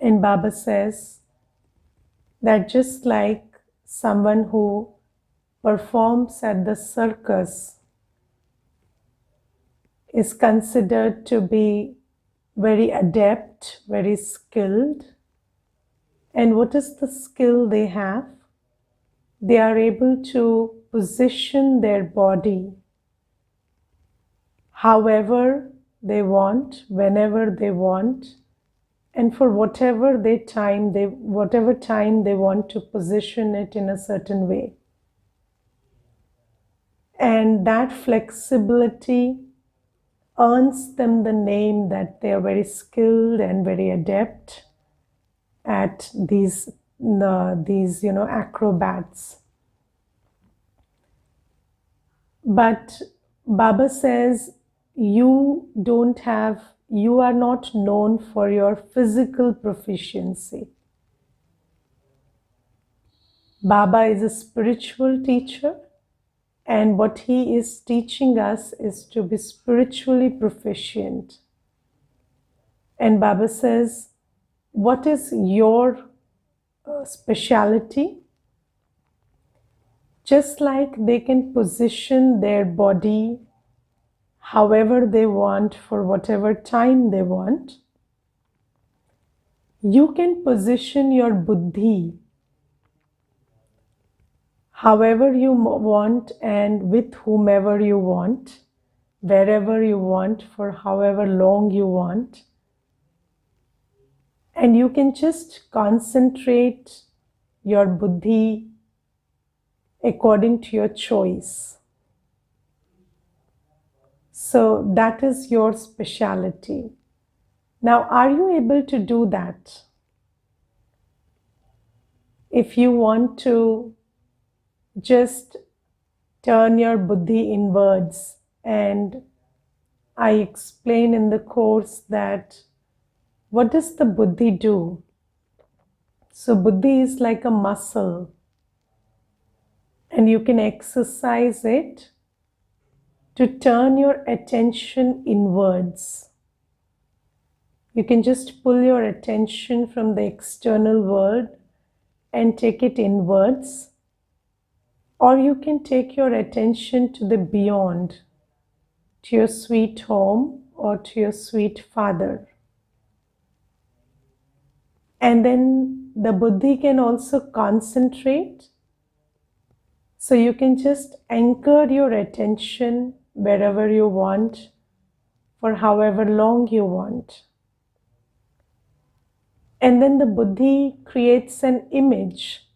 And Baba says that just like someone who performs at the circus is considered to be very adept, very skilled. And what is the skill they have? They are able to position their body however they want, whenever they want, and for whatever time they want to position it in a certain way. And that flexibility earns them the name that they are very skilled and very adept at these acrobats. But Baba says you are not known for your physical proficiency. Baba is a spiritual teacher, and what he is teaching us is to be spiritually proficient. And Baba says, what is your speciality? Just like they can position their body however they want for whatever time they want, you can position your buddhi however you want and with whomever you want, wherever you want, for however long you want. And you can just concentrate your buddhi according to your choice. So that is your speciality. Now, are you able to do that? If you want to just turn your buddhi inwards, and I explain in the course that what does the buddhi do? So buddhi is like a muscle, and you can exercise it to turn your attention inwards. You can just pull your attention from the external world and take it inwards, or you can take your attention to the beyond, to your sweet home or to your sweet father. And then the buddhi can also concentrate. So you can just anchor your attention wherever you want, for however long you want. And then the buddhi creates an image.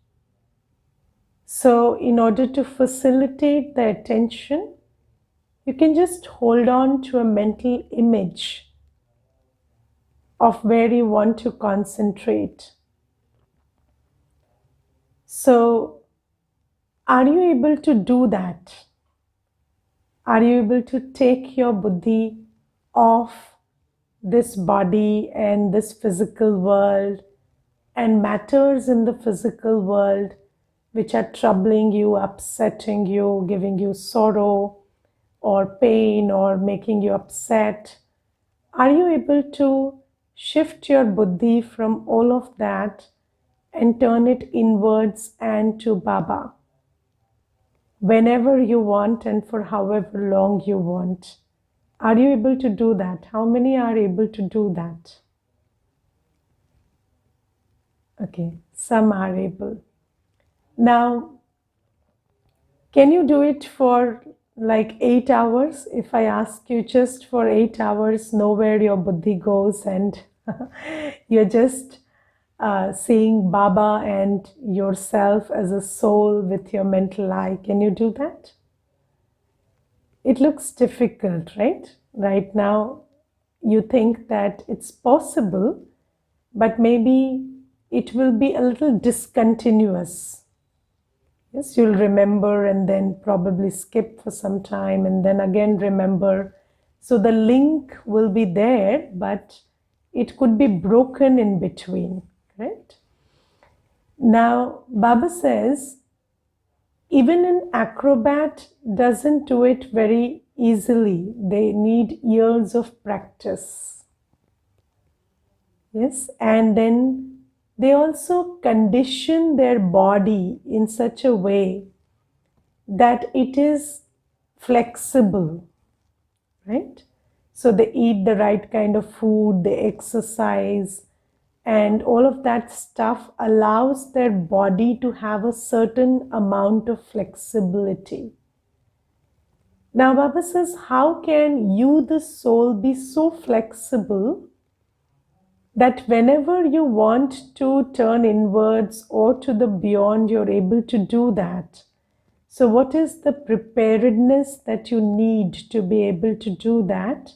So in order to facilitate the attention, you can just hold on to a mental image of where you want to concentrate. So, are you able to do that? Are you able to take your buddhi off this body and this physical world and matters in the physical world which are troubling you, upsetting you, giving you sorrow or pain or making you upset? Are you able to shift your buddhi from all of that and turn it inwards and to Baba whenever you want and for however long you want? Are you able to do that? How many are able to do that? Okay, some are able. Now, can you do it for like 8 hours? If I ask you just for 8 hours, know where your buddhi goes and you're just seeing Baba and yourself as a soul with your mental eye. Can you do that? It looks difficult, right? Right now, you think that it's possible, but maybe it will be a little discontinuous. Yes, you'll remember and then probably skip for some time and then again remember. So the link will be there, but it could be broken in between, right? Now, Baba says, even an acrobat doesn't do it very easily. They need years of practice. Yes, and then they also condition their body in such a way that it is flexible, right? So they eat the right kind of food, they exercise, and all of that stuff allows their body to have a certain amount of flexibility. Now, Baba says, how can you, the soul, be so flexible that whenever you want to turn inwards or to the beyond, you're able to do that? So, what is the preparedness that you need to be able to do that?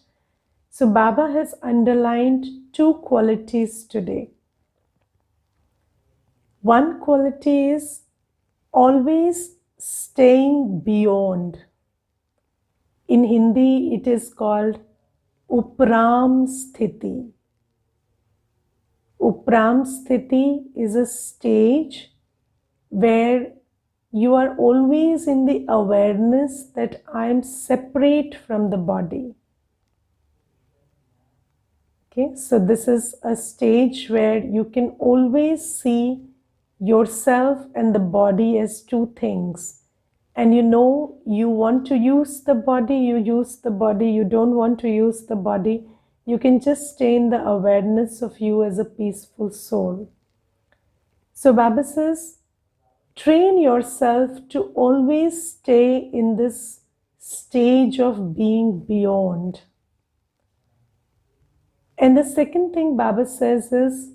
So, Baba has underlined two qualities today. One quality is always staying beyond. In Hindi, it is called Upram Sthiti. Upram Sthiti is a stage where you are always in the awareness that I am separate from the body. Okay, so this is a stage where you can always see yourself and the body as two things. And you know, you want to use the body, you use the body, you don't want to use the body. You can just stay in the awareness of you as a peaceful soul. So Baba says, train yourself to always stay in this stage of being beyond. And the second thing Baba says is,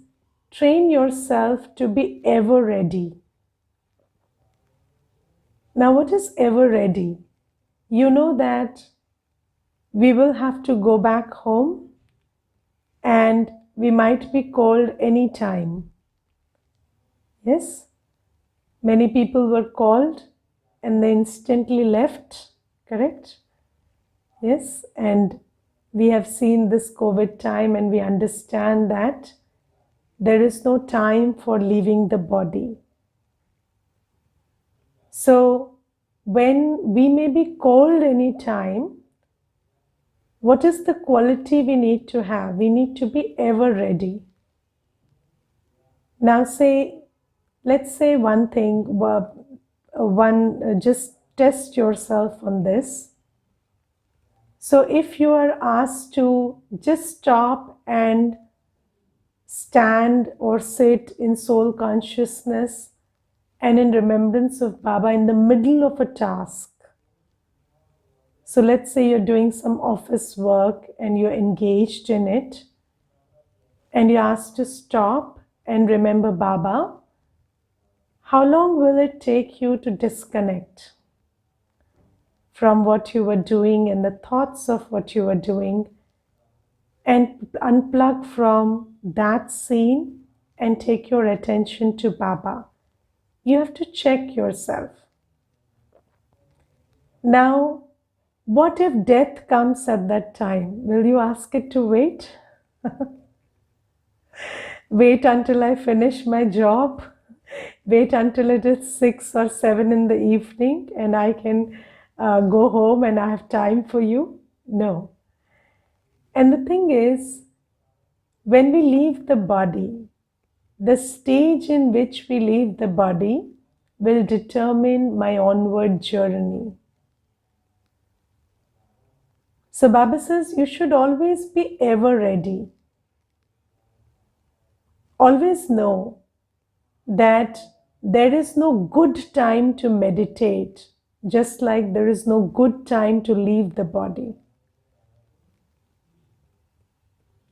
train yourself to be ever ready. Now, what is ever ready? You know that we will have to go back home and we might be called any time. Yes? Many people were called and they instantly left, correct? Yes? And we have seen this COVID time and we understand that there is no time for leaving the body. So, when we may be called any time, what is the quality we need to have? We need to be ever ready. Now, let's say one thing, just test yourself on this. So, if you are asked to just stop and stand or sit in soul consciousness and in remembrance of Baba in the middle of a task. So let's say you're doing some office work and you're engaged in it and you're asked to stop and remember Baba. How long will it take you to disconnect from what you were doing and the thoughts of what you were doing and unplug from that scene and take your attention to Baba? You have to check yourself. Now, what if death comes at that time? Will you ask it to wait? Wait until I finish my job? Wait until it is 6 or 7 in the evening and I can go home and I have time for you? No. And the thing is, when we leave the body, the stage in which we leave the body will determine my onward journey. So Baba says you should always be ever ready. Always know that there is no good time to meditate, just like there is no good time to leave the body.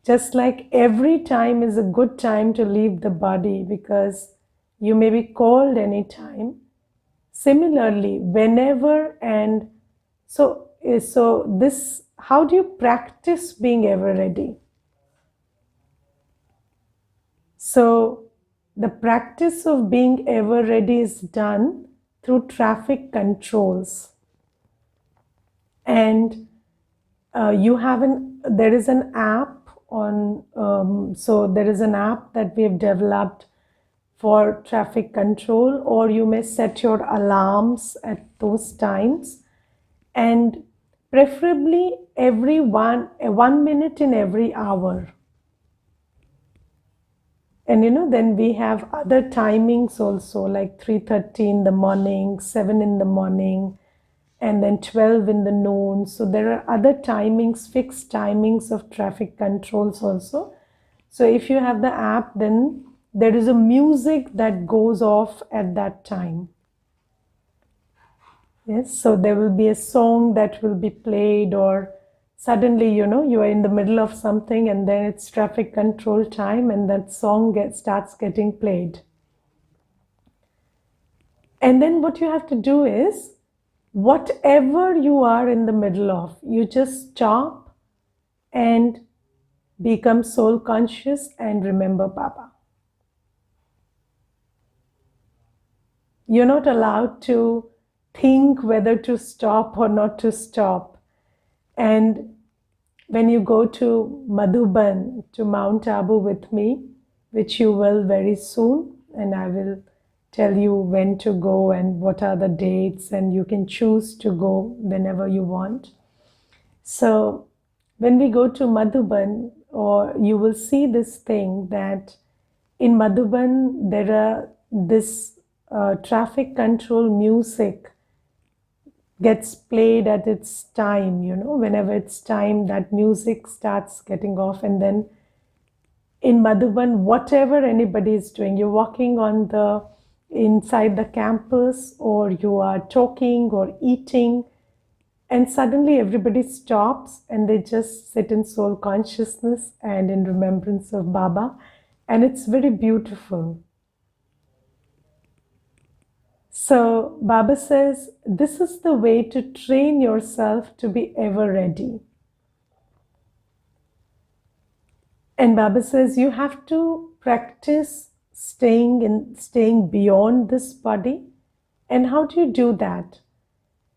Just like every time is a good time to leave the body because you may be called anytime. Similarly, whenever and so this, how do you practice being ever ready? So the practice of being ever ready is done through traffic controls. And there is an app there is an app that we have developed for traffic control, or you may set your alarms at those times, and preferably every 1 minute in every hour. And then we have other timings also, like 3:30 in the morning, 7 in the morning, and then 12 in the noon. So there are other timings, fixed timings of traffic controls also. So if you have the app, then there is a music that goes off at that time. Yes, so there will be a song that will be played, or suddenly, you are in the middle of something and then it's traffic control time and that song starts getting played. And then what you have to do is, whatever you are in the middle of, you just stop and become soul conscious and remember Baba. You're not allowed to think whether to stop or not to stop. And when you go to Madhuban, to Mount Abu with me, which you will very soon, and I will tell you when to go and what are the dates, and you can choose to go whenever you want. So when we go to Madhuban, or you will see this thing that in Madhuban there are this traffic control music gets played at its time, whenever it's time, that music starts getting off. And then in Madhuban, whatever anybody is doing, you're walking on the inside the campus, or you are talking or eating, and suddenly everybody stops and they just sit in soul consciousness and in remembrance of Baba. And it's very beautiful. So Baba says, this is the way to train yourself to be ever ready. And Baba says you have to practice staying beyond this body. And how do you do that?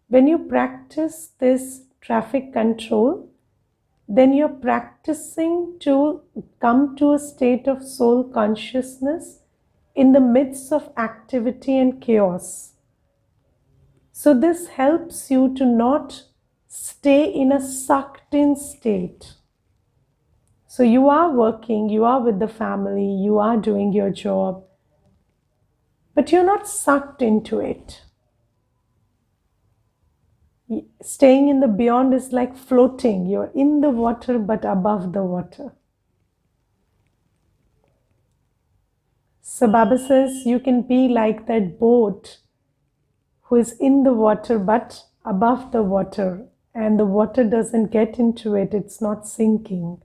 When you practice this traffic control, then you're practicing to come to a state of soul consciousness in the midst of activity and chaos. So this helps you to not stay in a sucked in state. So you are working, you are with the family, you are doing your job, but you're not sucked into it. Staying in the beyond is like floating. You're in the water but above the water. So Baba says you can be like that boat who is in the water but above the water, and the water doesn't get into it, it's not sinking.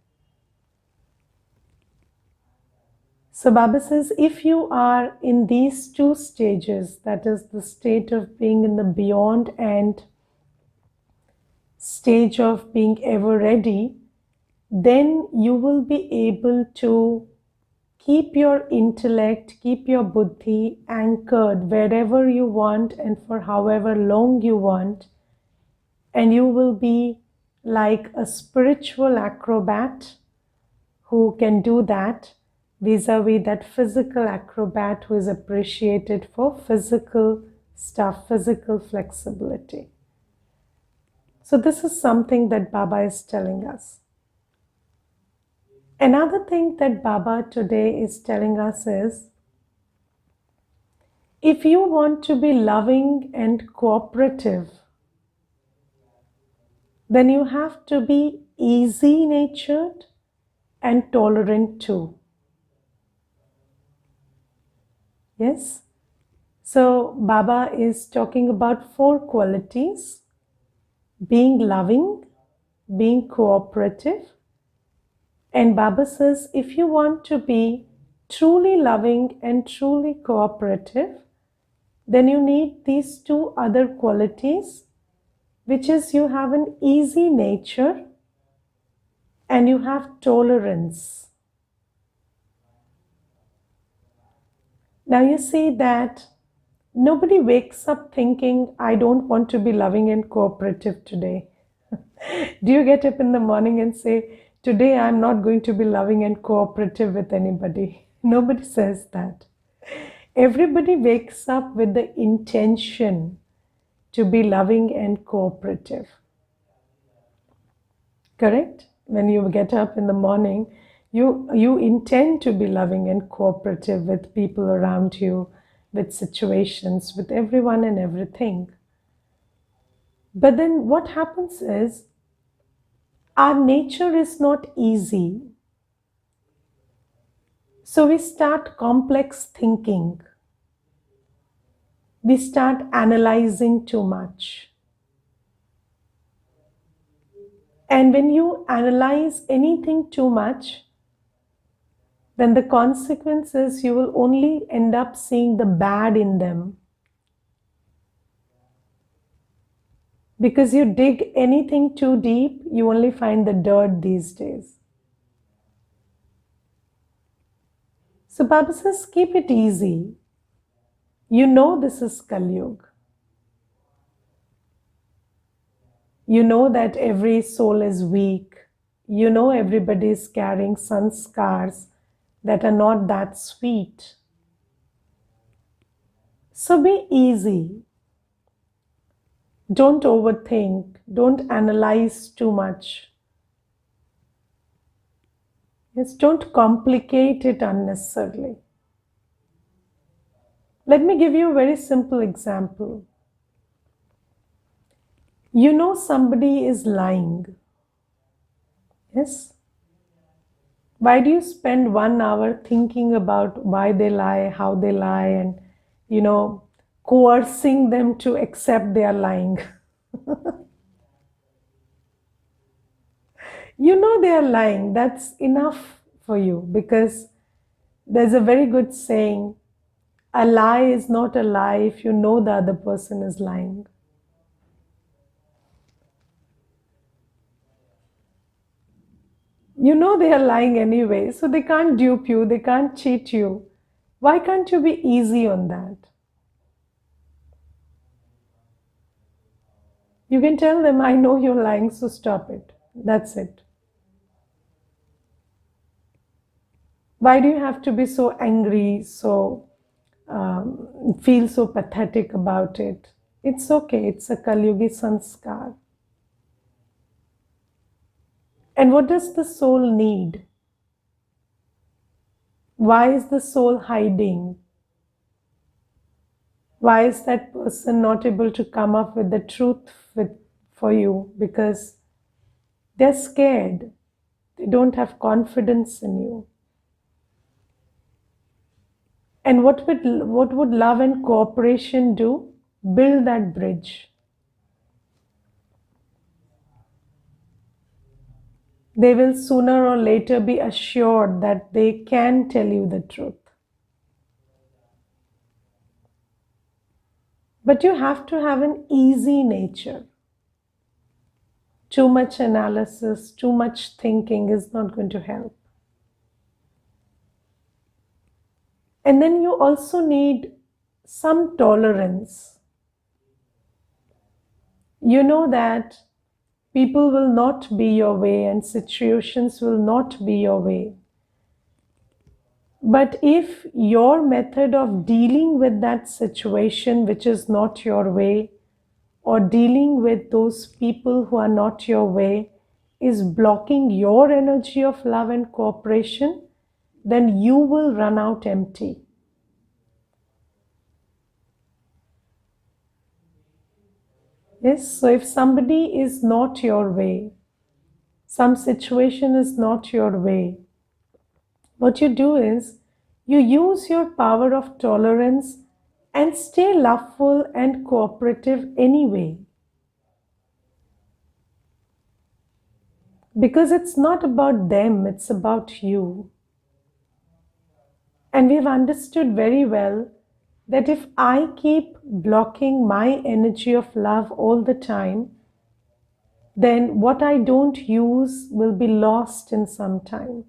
So Baba says if you are in these two stages, that is the state of being in the beyond and stage of being ever ready, then you will be able to keep your intellect, keep your buddhi anchored wherever you want and for however long you want. And you will be like a spiritual acrobat who can do that vis-a-vis that physical acrobat who is appreciated for physical stuff, physical flexibility. So this is something that Baba is telling us. Another thing that Baba today is telling us is, if you want to be loving and cooperative, then you have to be easy-natured and tolerant too. Yes? So Baba is talking about 4 qualities: being loving, being cooperative. And Baba says if you want to be truly loving and truly cooperative, then you need these 2 other qualities, which is you have an easy nature and you have tolerance. Now you see that nobody wakes up thinking, I don't want to be loving and cooperative today. Do you get up in the morning and say, today I'm not going to be loving and cooperative with anybody? Nobody says that. Everybody wakes up with the intention to be loving and cooperative. Correct? When you get up in the morning, You intend to be loving and cooperative with people around you, with situations, with everyone and everything. But then what happens is our nature is not easy. So we start complex thinking. We start analyzing too much. And when you analyze anything too much, then the consequence is you will only end up seeing the bad in them. Because you dig anything too deep, you only find the dirt these days. So Baba says, keep it easy. You know this is Kali Yuga. You know that every soul is weak. You know everybody is carrying sanskars that are not that sweet. So be easy. Don't overthink. Don't analyze too much. Yes, don't complicate it unnecessarily. Let me give you a very simple example. You know somebody is lying. Yes? Why do you spend 1 hour thinking about why they lie, how they lie, and, you know, coercing them to accept they are lying? You know they are lying. That's enough for you because there's a very good saying, a lie is not a lie if you know the other person is lying. You know they are lying anyway, so they can't dupe you, they can't cheat you. Why can't you be easy on that? You can tell them, I know you're lying, so stop it. That's it. Why do you have to be so angry, so feel so pathetic about it? It's okay, it's a Kalyugi sanskar. And what does the soul need? Why is the soul hiding? Why is that person not able to come up with the truth for you? Because they're scared. They don't have confidence in you. And what would love and cooperation do? Build that bridge. They will sooner or later be assured that they can tell you the truth. But you have to have an easy nature. Too much analysis, too much thinking is not going to help. And then you also need some tolerance. You know that people will not be your way and situations will not be your way. But if your method of dealing with that situation, which is not your way, or dealing with those people who are not your way, is blocking your energy of love and cooperation, then you will run out empty. Yes, so if somebody is not your way, some situation is not your way, what you do is you use your power of tolerance and stay loveful and cooperative anyway. Because it's not about them, it's about you. And we've understood very well that if I keep blocking my energy of love all the time, then what I don't use will be lost in some time.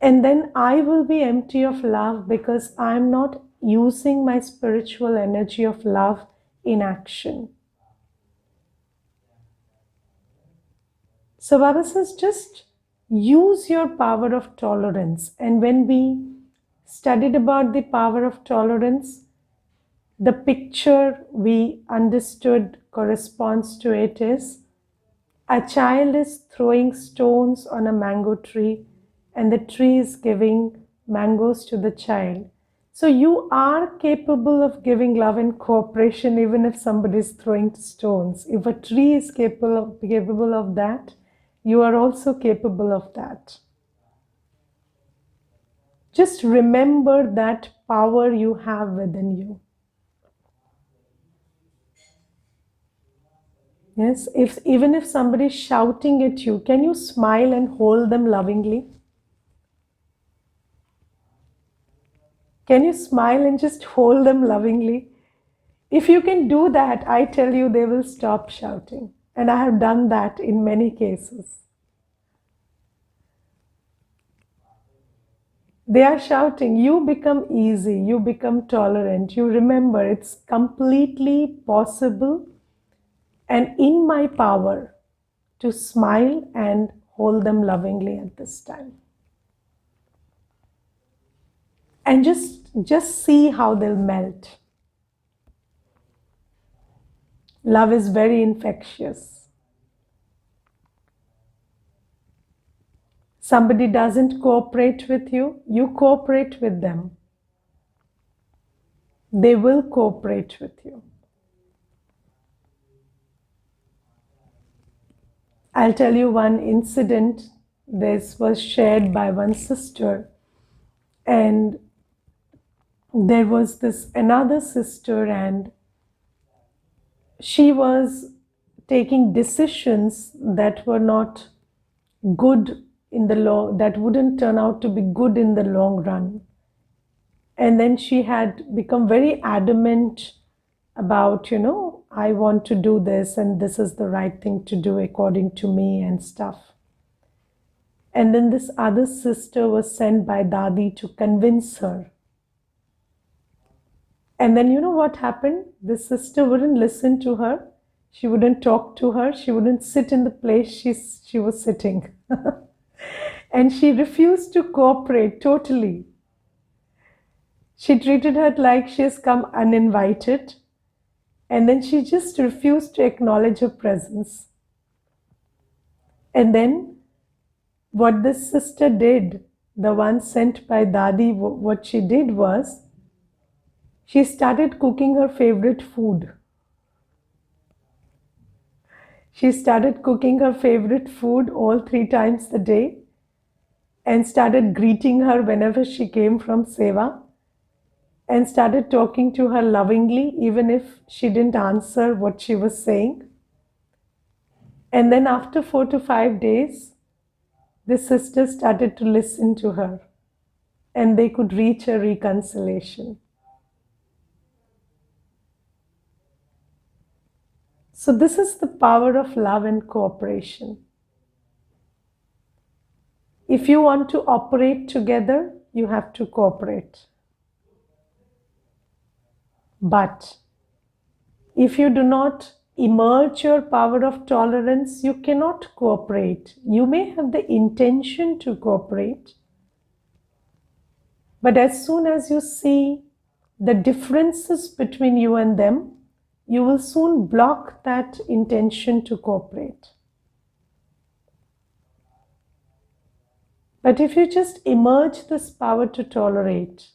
And then I will be empty of love because I'm not using my spiritual energy of love in action. So Baba says, just use your power of tolerance. And when we studied about the power of tolerance, the picture we understood corresponds to it is A child is throwing stones on a mango tree, and the tree is giving mangoes to the child. So you are capable of giving love and cooperation even if somebody is throwing stones. If a tree is capable of that, you are also capable of that. Just remember that power you have within you. Yes, if even if somebody is shouting at you, can you smile and hold them lovingly? Can you smile and just hold them lovingly? If you can do that, I tell you, they will stop shouting. And I have done that in many cases. They are shouting, you become easy, you become tolerant. You remember, it's completely possible and in my power to smile and hold them lovingly at this time. And just see how they'll melt. Love is very infectious. Somebody doesn't cooperate with you, you cooperate with them. They will cooperate with you. I'll tell you one incident. This was shared by one sister, and there was this another sister, and she was taking decisions that were not good in the long, that wouldn't turn out to be good in the long run. And then she had become very adamant about, I want to do this and this is the right thing to do according to me and stuff. And then this other sister was sent by Dadi to convince her. And then you know what happened? This sister wouldn't listen to her. She wouldn't talk to her. She wouldn't sit in the place she was sitting. And she refused to cooperate totally. She treated her like she has come uninvited. And then she just refused to acknowledge her presence. And then what this sister did, the one sent by Dadi, what she did was, she started cooking her favorite food. She started cooking her favorite food all 3 times a day and started greeting her whenever she came from Seva and started talking to her lovingly, even if she didn't answer what she was saying. And then after 4 to 5 days, the sister started to listen to her and they could reach a reconciliation. So this is the power of love and cooperation. If you want to operate together, you have to cooperate. But if you do not emerge your power of tolerance, you cannot cooperate. You may have the intention to cooperate, but as soon as you see the differences between you and them, you will soon block that intention to cooperate. But if you just emerge this power to tolerate,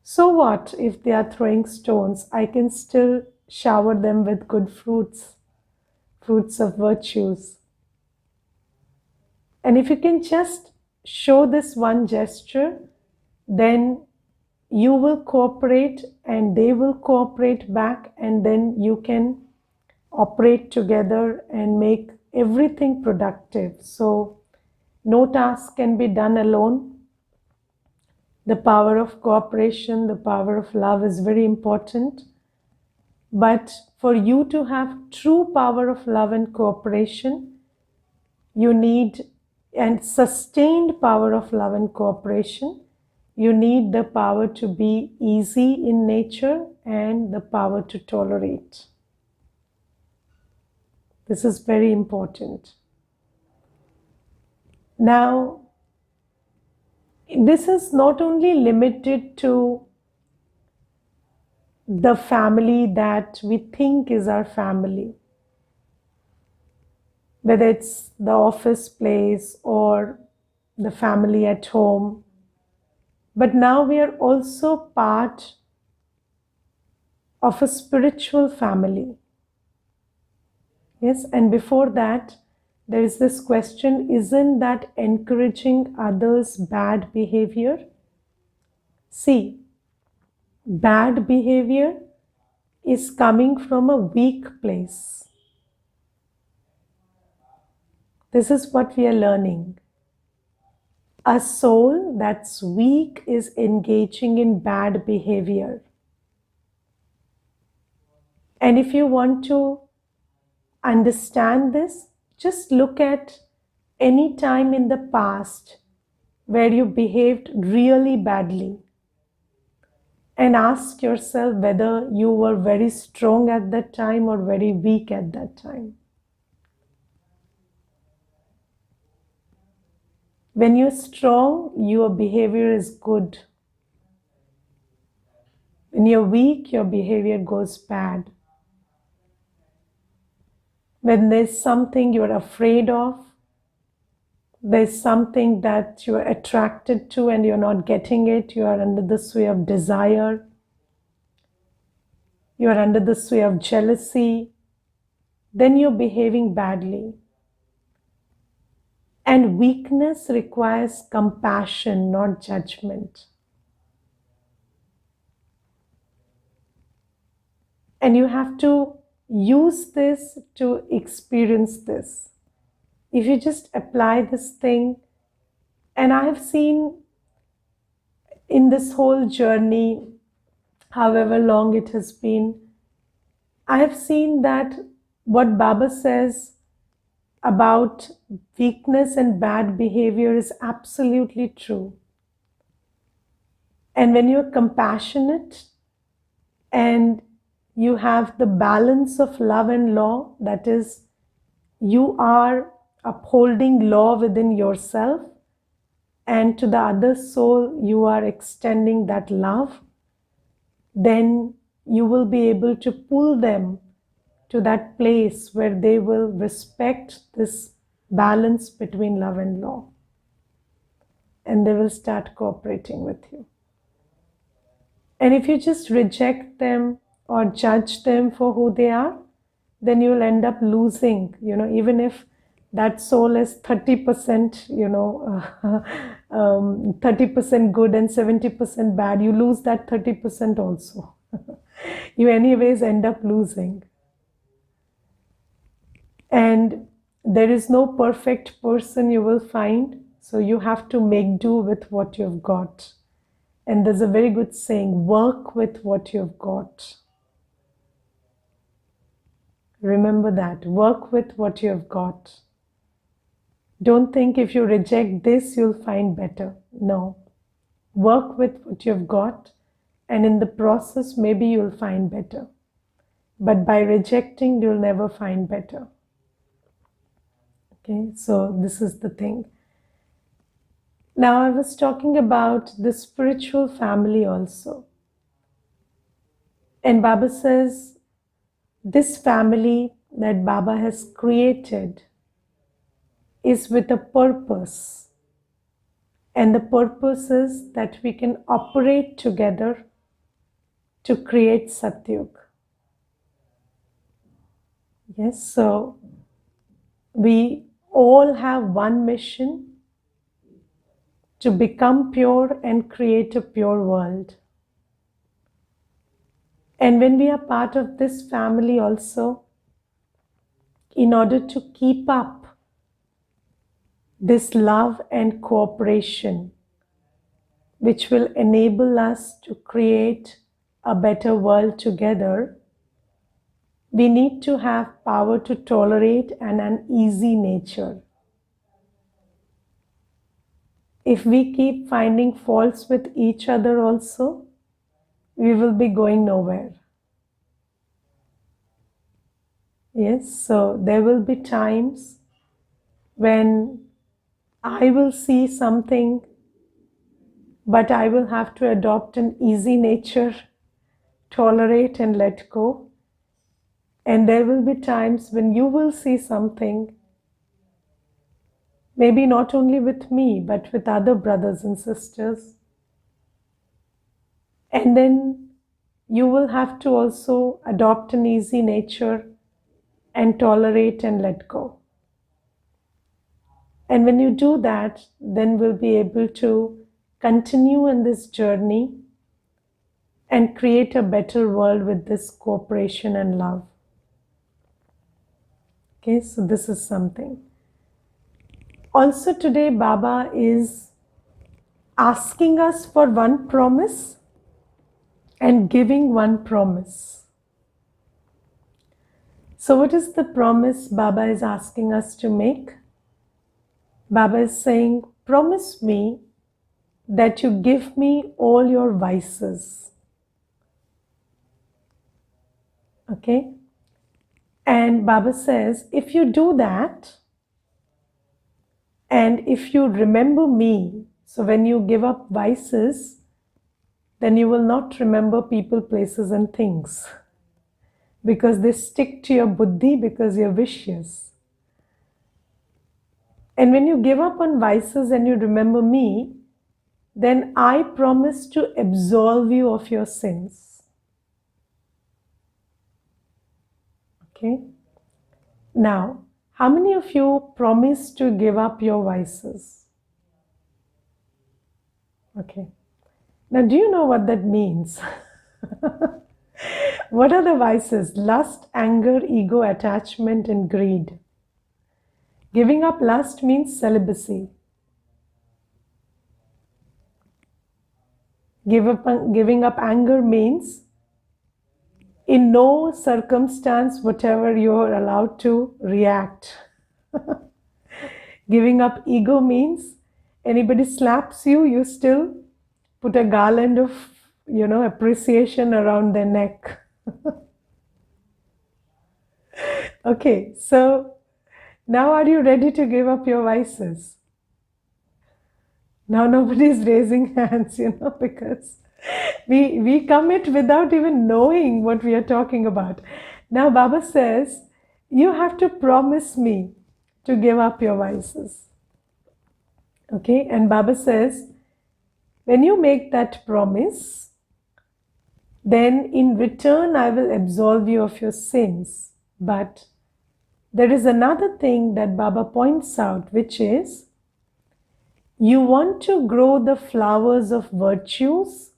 so what if they are throwing stones? I can still shower them with good fruits, fruits of virtues. And if you can just show this one gesture, then you will cooperate and they will cooperate back, and then you can operate together and make everything productive. So no task can be done alone. The power of cooperation, the power of love is very important. But for you to have true power of love and cooperation, you need, and sustained power of love and cooperation, you need the power to be easy in nature and the power to tolerate. This is very important. Now, this is not only limited to the family that we think is our family. whether it's the office place or the family at home. But now we are also part of a spiritual family. Yes, and before that, there is this question, isn't that encouraging others' bad behavior? See, bad behavior is coming from a weak place. This is what we are learning. A soul that's weak is engaging in bad behavior. And if you want to understand this, just look at any time in the past where you behaved really badly and ask yourself whether you were very strong at that time or very weak at that time. When you're strong, your behavior is good. When you're weak, your behavior goes bad. When there's something you're afraid of, there's something that you're attracted to and you're not getting it, you are under the sway of desire, you are under the sway of jealousy, then you're behaving badly. And weakness requires compassion, not judgment. And you have to use this to experience this. If you just apply this thing, and I have seen in this whole journey, however long it has been, I have seen that what Baba says about weakness and bad behavior is absolutely true. And when you're compassionate and you have the balance of love and law, that is, you are upholding law within yourself, and to the other soul, you are extending that love, then you will be able to pull them to that place where they will respect this balance between love and law. And they will start cooperating with you. And if you just reject them or judge them for who they are, then you'll end up losing, even if that soul is 30%, 30% good and 70% bad, you lose that 30% also. You anyways end up losing. And there is no perfect person you will find, so you have to make do with what you've got. And there's a very good saying, work with what you've got. Remember that, work with what you've got. Don't think if you reject this, you'll find better. No, work with what you've got, and in the process, maybe you'll find better. But by rejecting, you'll never find better. Okay, so this is the thing. Now, I was talking about the spiritual family also. And Baba says, this family that Baba has created is with a purpose. And the purpose is that we can operate together to create Satyug. Yes, so we all have one mission, to become pure and create a pure world. And when we are part of this family also, in order to keep up this love and cooperation, which will enable us to create a better world together, we need to have power to tolerate and an easy nature. If we keep finding faults with each other also, we will be going nowhere. Yes, so there will be times when I will see something, but I will have to adopt an easy nature, tolerate and let go. And there will be times when you will see something Maybe not only with me, but with other brothers and sisters. And then you will have to also adopt an easy nature and tolerate and let go. And when you do that, then we'll be able to continue in this journey and create a better world with this cooperation and love. Okay, so this is something. Also, today, Baba is asking us for one promise and giving one promise. So, what is the promise Baba is asking us to make? Baba is saying, promise me that you give me all your vices. Okay? And Baba says, if you do that, and if you remember me, so when you give up vices, then you will not remember people, places, and things because they stick to your buddhi because you're vicious. And when you give up on vices and you remember me, then I promise to absolve you of your sins. Okay? Now, how many of you promise to give up your vices? Okay. Now, do you know what that means? What are the vices? Lust, anger, ego, attachment, and greed. Giving up lust means celibacy. Giving up anger means in no circumstance whatever you're allowed to react. Giving up ego means anybody slaps you, you still put a garland of, appreciation around their neck. Okay, so now are you ready to give up your vices? Now nobody is raising hands, because we commit without even knowing what we are talking about. Now Baba says, you have to promise me to give up your vices. Okay, and Baba says, when you make that promise, then in return I will absolve you of your sins. But there is another thing that Baba points out, which is, you want to grow the flowers of virtues,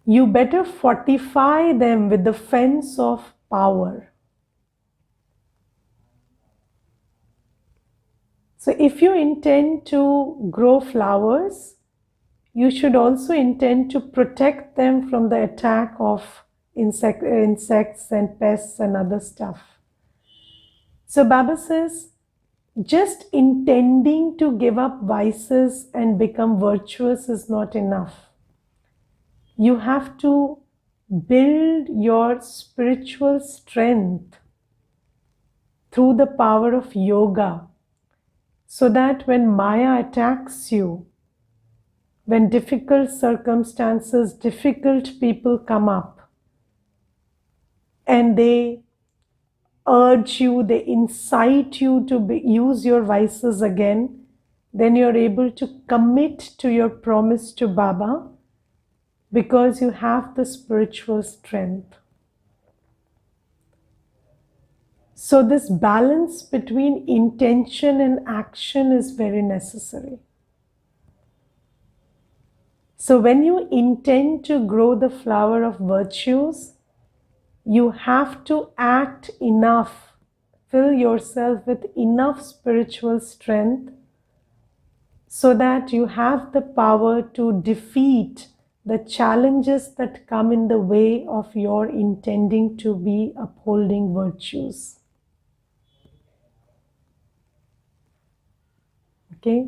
you better fortify them with the fence of power. So if you intend to grow flowers, you should also intend to protect them from the attack of insects and pests and other stuff. So Baba says, just intending to give up vices and become virtuous is not enough. You have to build your spiritual strength through the power of yoga, so that when Maya attacks you, when difficult circumstances, difficult people come up and they urge you, they incite you to use your vices again, then you're able to commit to your promise to Baba because you have the spiritual strength. So this balance between intention and action is very necessary. So when you intend to grow the flower of virtues, you have to act enough, fill yourself with enough spiritual strength so that you have the power to defeat the challenges that come in the way of your intending to be upholding virtues. Okay.